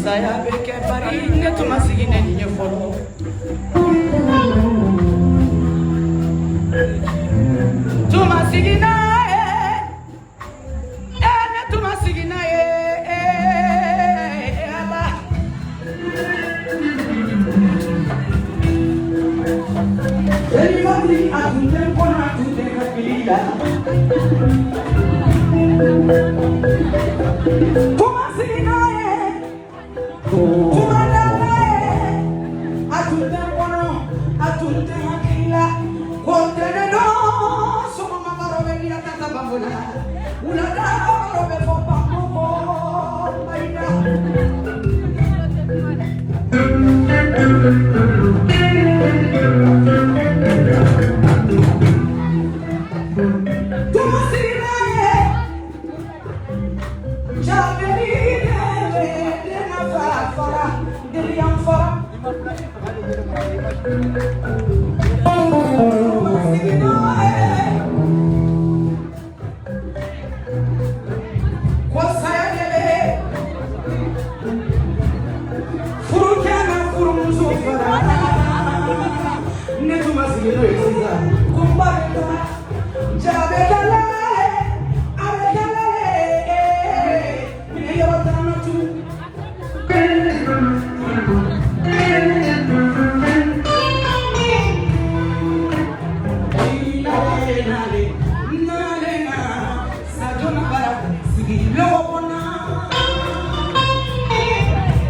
Saya beke pari ne tuma sigine ni folo tuma sigina ne tuma sigina ala eli mali atunde kona tunde kapila tuma sigina No